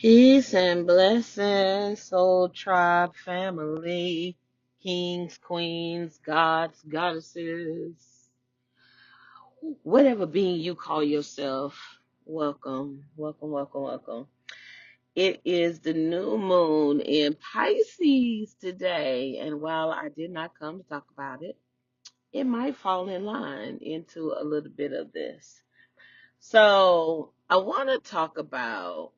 Peace and blessings, soul tribe family, kings, queens, gods, goddesses, whatever being you call yourself. Welcome, welcome, welcome, welcome. It is the new moon in Pisces today, and while I did not come to talk about it, it might fall in line into a little bit of this. So, I want to talk about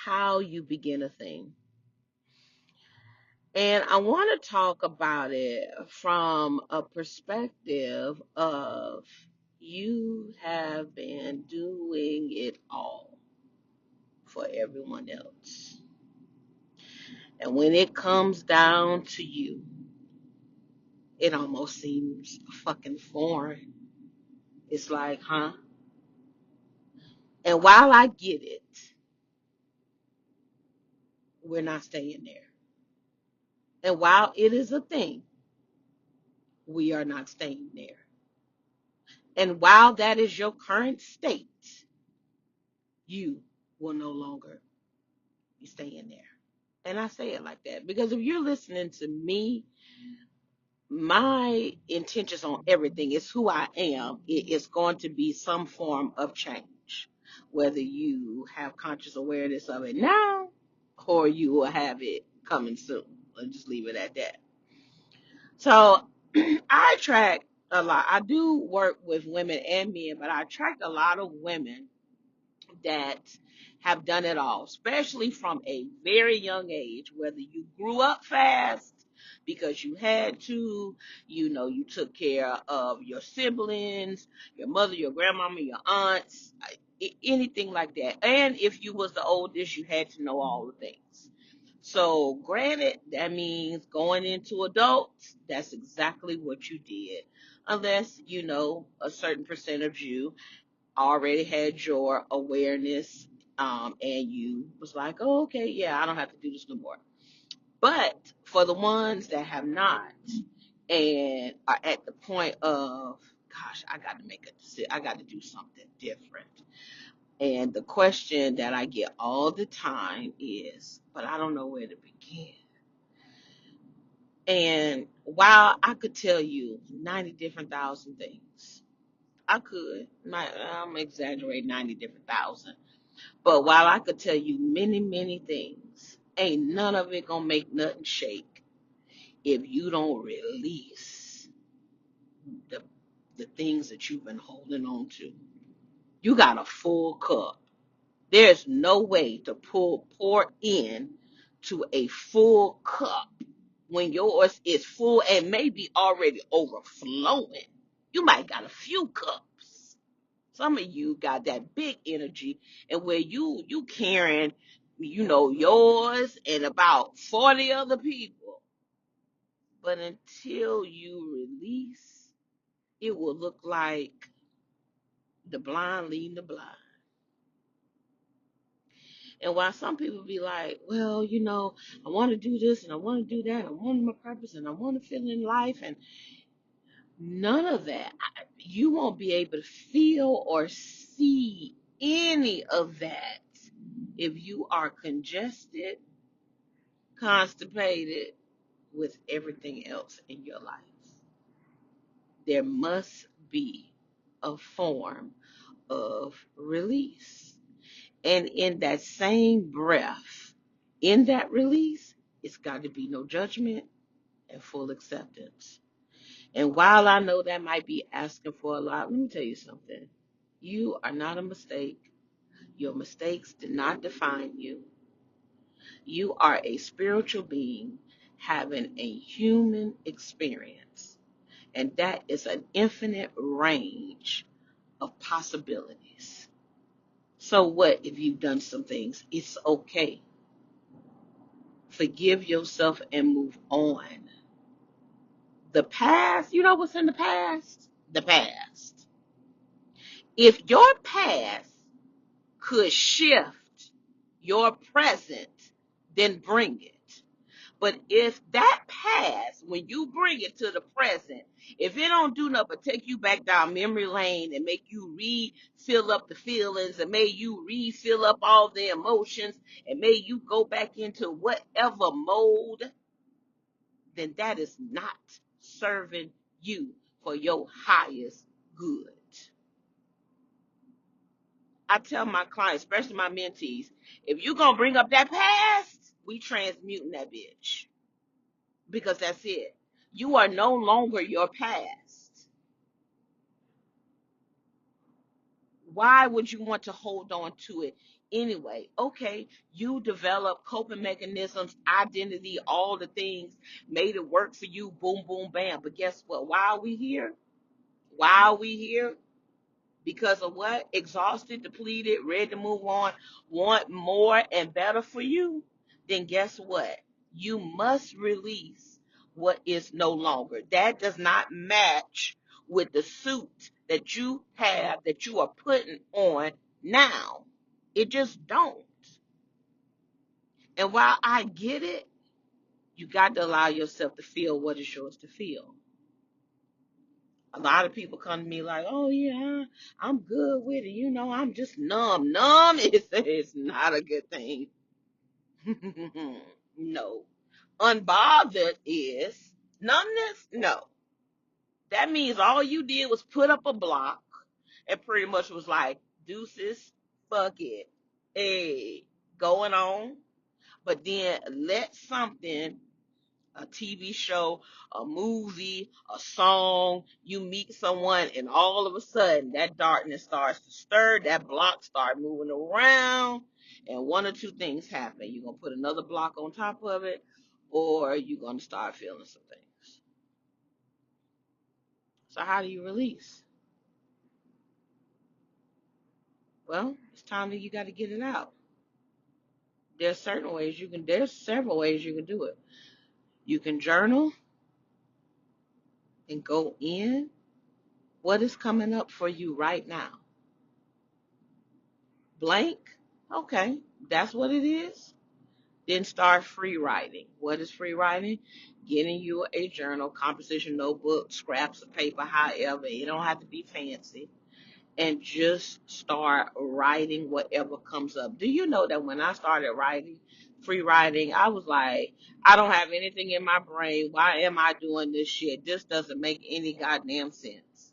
how you begin a thing. And I want to talk about it from a perspective of you have been doing it all for everyone else. And when it comes down to you, it almost seems fucking foreign. It's like, huh? And while I get it, we're not staying there. And while it is a thing, we are not staying there. And while that is your current state, you will no longer be staying there. And I say it like that because if you're listening to me, my intentions on everything is who I am. It is going to be some form of change, whether you have conscious awareness of it now or you will have it coming soon. Let's just leave it at that. So I attract a lot. I do work with women and men, but I attract a lot of women that have done it all, especially from a very young age, whether you grew up fast because you had to, you took care of your siblings, your mother, your grandmama, your aunts, anything like that. And if you was the oldest, you had to know all the things. So granted, that means going into adults, that's exactly what you did. Unless, a certain percent of you already had your awareness, and you was like, oh, okay, yeah, I don't have to do this no more. But for the ones that have not and are at the point of, gosh, I got to make a decision, I got to do something different. And the question that I get all the time is, but I don't know where to begin. And while I could tell you 90 different thousand things, I could, I'm exaggerating 90 different thousand. But while I could tell you many, many things, ain't none of it gonna make nothing shake if you don't release the the things that you've been holding on to. You got a full cup. There's no way to pour in to a full cup when yours is full and maybe already overflowing. You might got a few cups. Some of you got that big energy, and where you carrying, yours and about 40 other people. But until you release, it will look like the blind leading the blind. And while some people be like, well, I want to do this and I want to do that, I want my purpose and I want to feel in life, and none of that, you won't be able to feel or see any of that if you are congested, constipated with everything else in your life. There must be a form of release. And in that same breath, in that release, it's got to be no judgment and full acceptance. And while I know that might be asking for a lot, let me tell you something. You are not a mistake. Your mistakes did not define you. You are a spiritual being having a human experience. And that is an infinite range of possibilities. So what if you've done some things? It's okay. Forgive yourself and move on. The past, you know what's in the past? The past. If your past could shift your present, then bring it. But if that past, when you bring it to the present, if it don't do nothing but take you back down memory lane and make you refill up the feelings and make you refill up all the emotions and make you go back into whatever mode, then that is not serving you for your highest good. I tell my clients, especially my mentees, if you're going to bring up that past, we transmuting that bitch. Because that's it. You are no longer your past. Why would you want to hold on to it anyway? Okay, you develop coping mechanisms, identity, all the things, made it work for you, boom, boom, bam. But guess what? Why are we here? Why are we here? Because of what? Exhausted, depleted, ready to move on, want more and better for you. Then guess what? You must release what is no longer. That does not match with the suit that you have, that you are putting on now. It just don't. And while I get it, you got to allow yourself to feel what is yours to feel. A lot of people come to me like, oh yeah, I'm good with it. I'm just numb. Numb is not a good thing. No. Unbothered is numbness. No. That means all you did was put up a block and pretty much was like, deuces, fuck it. Hey, going on. But then let something, a TV show, a movie, a song, you meet someone, and all of a sudden that darkness starts to stir, that block start moving around, and one or two things happen. You're going to put another block on top of it, or you're going to start feeling some things. So how do you release? Well, it's time that you got to get it out. There's several ways you can do it. You can journal and go in. What is coming up for you right now? Blank? Okay, that's what it is. Then start free writing. What is free writing? Getting you a journal, composition notebook, scraps of paper, however. It don't have to be fancy. And just start writing whatever comes up. Do you know that when I started writing, free writing, I was like, I don't have anything in my brain. Why am I doing this shit? This doesn't make any goddamn sense.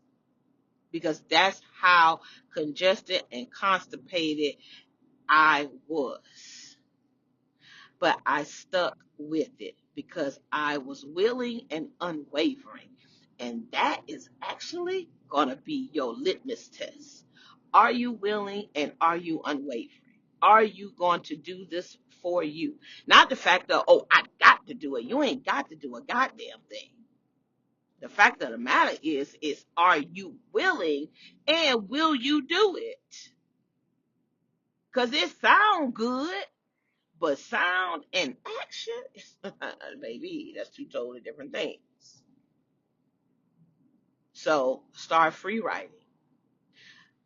Because that's how congested and constipated I was. But I stuck with it because I was willing and unwavering. And that is actually going to be your litmus test. Are you willing and are you unwavering? Are you going to do this for you? Not the fact that, oh, I got to do it. You ain't got to do a goddamn thing. The fact of the matter is are you willing and will you do it? Because it sounds good. But sound and action, baby, that's two totally different things. So start free writing.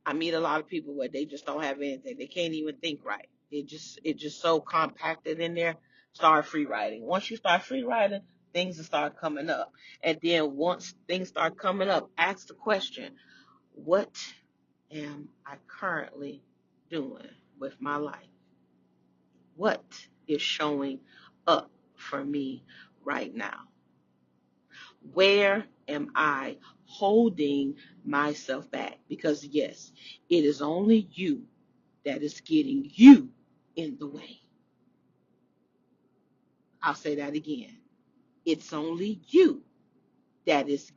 I meet a lot of people where they just don't have anything. They can't even think right. It just so compacted in there. Start free writing. Once you start free writing, things will start coming up. And then once things start coming up, ask the question, what am I currently doing with my life? What is showing up for me right now? Where am I holding myself back? Because yes, it is only you that is getting you in the way. I'll say that again. It's only you that is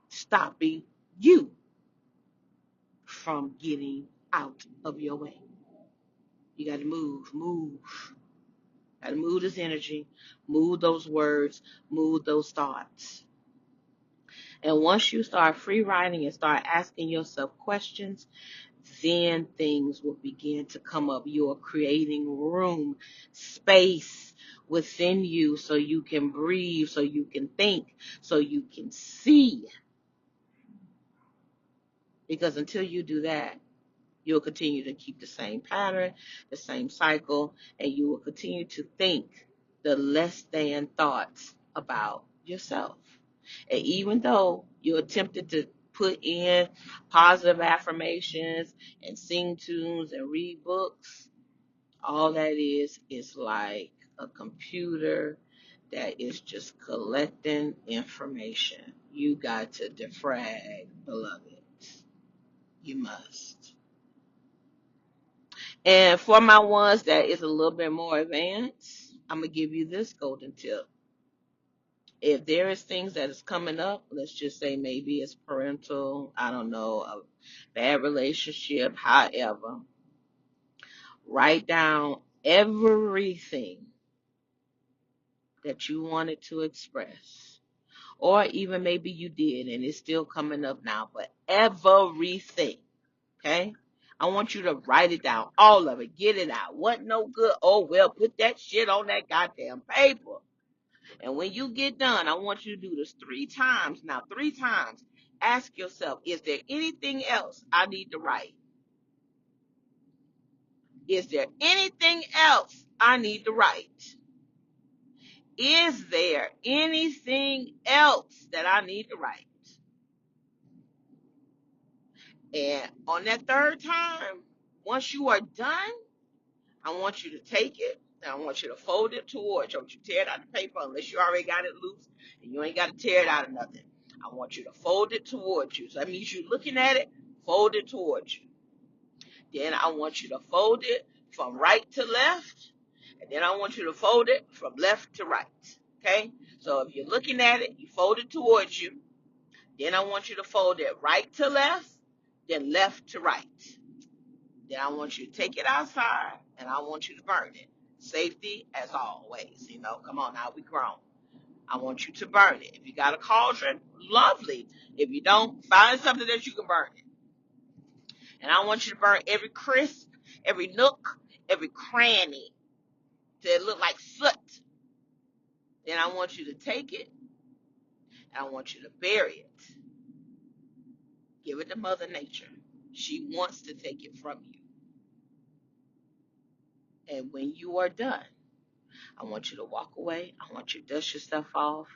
stopping you from getting out of your way. You got to move. Got to move this energy, move those words, move those thoughts. And once you start free writing and start asking yourself questions, then things will begin to come up. You are creating room, space within you so you can breathe, so you can think, so you can see. Because until you do that, you'll continue to keep the same pattern, the same cycle, and you will continue to think the less than thoughts about yourself. And even though you attempted to put in positive affirmations and sing tunes and read books, all that is like a computer that is just collecting information. You got to defrag, beloved. You must. And for my ones that is a little bit more advanced, I'm going to give you this golden tip. If there is things that is coming up, let's just say maybe it's parental, I don't know, a bad relationship, however, write down everything that you wanted to express. Or even maybe you did and it's still coming up now, but everything, okay? I want you to write it down, all of it, get it out. What no good? Oh, well, put that shit on that goddamn paper. And when you get done, I want you to do this 3 times. Now, 3 times. Ask yourself, is there anything else I need to write? Is there anything else I need to write? Is there anything else that I need to write? And on that 3rd time, once you are done, I want you to take it and I want you to fold it towards you. Don't you tear it out of the paper unless you already got it loose and you ain't got to tear it out of nothing. I want you to fold it towards you. So that means you're looking at it, fold it towards you. Then I want you to fold it from right to left. And then I want you to fold it from left to right. Okay? So if you're looking at it, you fold it towards you. Then I want you to fold it right to left, then left to right. Then I want you to take it outside and I want you to burn it. Safety as always. Come on now, we grown. I want you to burn it. If you got a cauldron, lovely. If you don't, find something that you can burn it. And I want you to burn every crisp, every nook, every cranny till it look like soot. Then I want you to take it and I want you to bury it. Give it to Mother Nature. She wants to take it from you. And when you are done, I want you to walk away. I want you to dust your stuff off.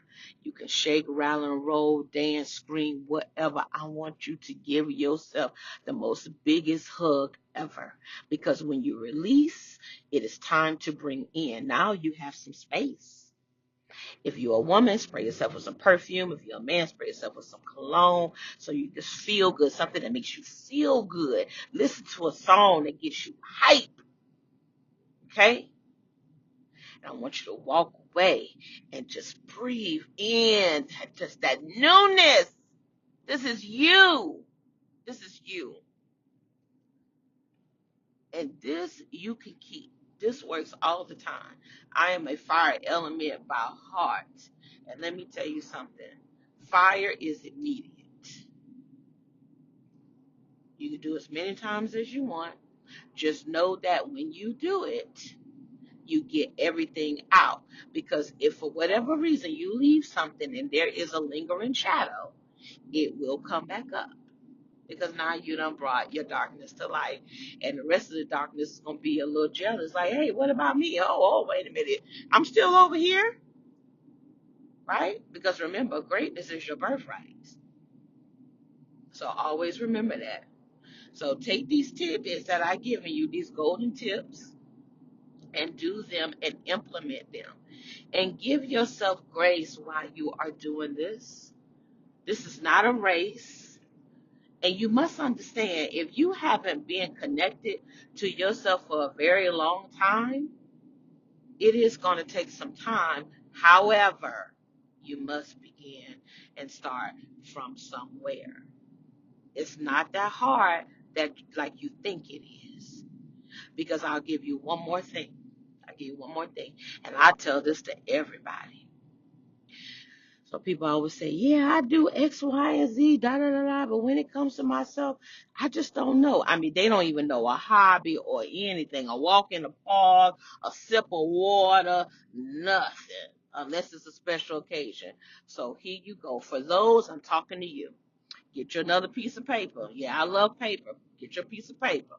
You can shake, rattle, and roll, dance, scream, whatever. I want you to give yourself the most biggest hug ever. Because when you release, it is time to bring in. Now you have some space. If you're a woman, spray yourself with some perfume. If you're a man, spray yourself with some cologne so you just feel good, something that makes you feel good. Listen to a song that gets you hype. Okay? And I want you to walk away and just breathe in just that newness. This is you. This is you. And this you can keep. This works all the time. I am a fire element by heart. And let me tell you something. Fire is immediate. You can do as many times as you want. Just know that when you do it, you get everything out. Because if for whatever reason you leave something and there is a lingering shadow, it will come back up. Because now you done brought your darkness to light. And the rest of the darkness is going to be a little jealous. Like, hey, what about me? Oh, wait a minute. I'm still over here. Right? Because remember, greatness is your birthright. So always remember that. So take these tidbits that I've given you, these golden tips, and do them and implement them. And give yourself grace while you are doing this. This is not a race. And you must understand, if you haven't been connected to yourself for a very long time, it is going to take some time. However, you must begin and start from somewhere. It's not that hard that like you think it is. Because I'll give you one more thing. I'll give you one more thing. And I tell this to everybody. So people always say, yeah, I do X, Y, and Z, da, da, da, da. But when it comes to myself, I just don't know. I mean, they don't even know a hobby or anything. A walk in the park, a sip of water, nothing. Unless it's a special occasion. So here you go. For those, I'm talking to you. Get you another piece of paper. Yeah, I love paper. Get your piece of paper.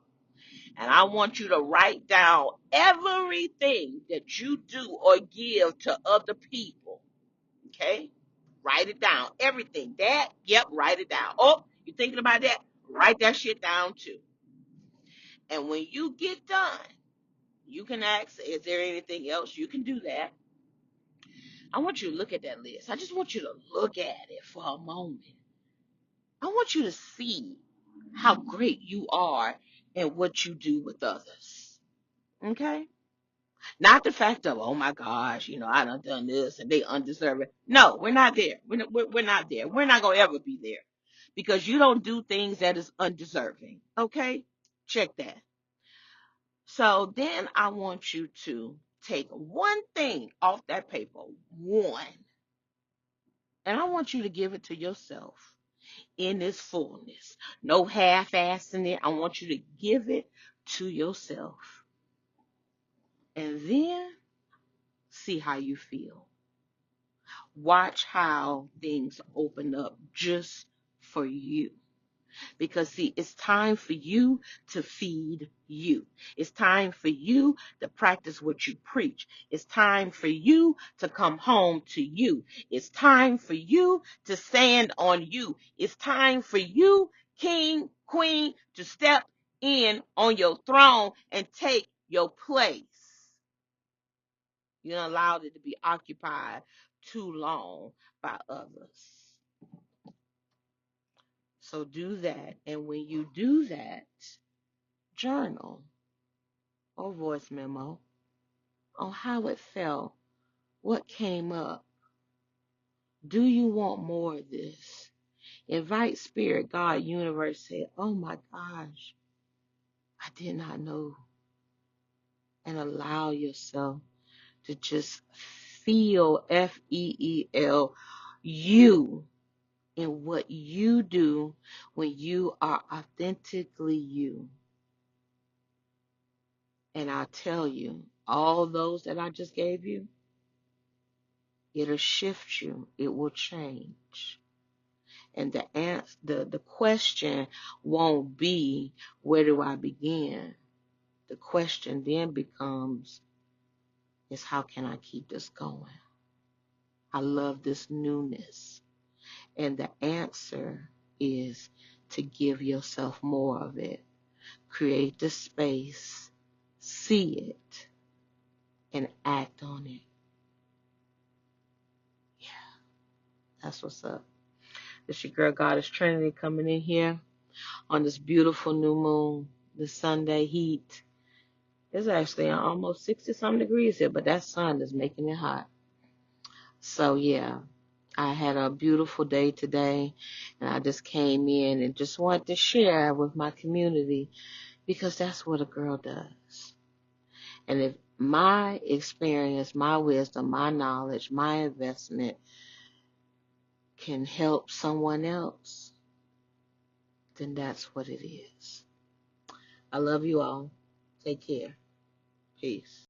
And I want you to write down everything that you do or give to other people. Okay? Write it down. Everything. That, yep, write it down. Oh, you thinking about that? Write that shit down too. And when you get done, you can ask, is there anything else? You can do that. I want you to look at that list. I just want you to look at it for a moment. I want you to see how great you are and what you do with others. Okay? Not the fact of, oh my gosh, I done this and they undeserve it. No, we're not there. We're not there. We're not going to ever be there because you don't do things that is undeserving. Okay? Check that. So then I want you to take one thing off that paper, one, and I want you to give it to yourself in its fullness. No half-assing it. I want you to give it to yourself. And then see how you feel. Watch how things open up just for you. Because, see, it's time for you to feed you. It's time for you to practice what you preach. It's time for you to come home to you. It's time for you to stand on you. It's time for you, king, queen, to step in on your throne and take your place. You don't allow it to be occupied too long by others. So do that. And when you do that, journal or voice memo on how it felt, what came up. Do you want more of this? Invite spirit, God, universe, say, oh my gosh, I did not know. And allow yourself to just feel, FEEL, you in what you do when you are authentically you. And I tell you, all those that I just gave you, it'll shift you. It will change. And the question won't be, where do I begin? The question then becomes, is how can I keep this going? I love this newness. And the answer is to give yourself more of it. Create the space, see it, and act on it. Yeah, that's what's up. It's your girl, Goddess Trinity, coming in here on this beautiful new moon, the Sunday heat. It's actually almost 60-some degrees here, but that sun is making it hot. So, yeah, I had a beautiful day today, and I just came in and just wanted to share with my community because that's what a girl does. And if my experience, my wisdom, my knowledge, my investment can help someone else, then that's what it is. I love you all. Take care. Peace.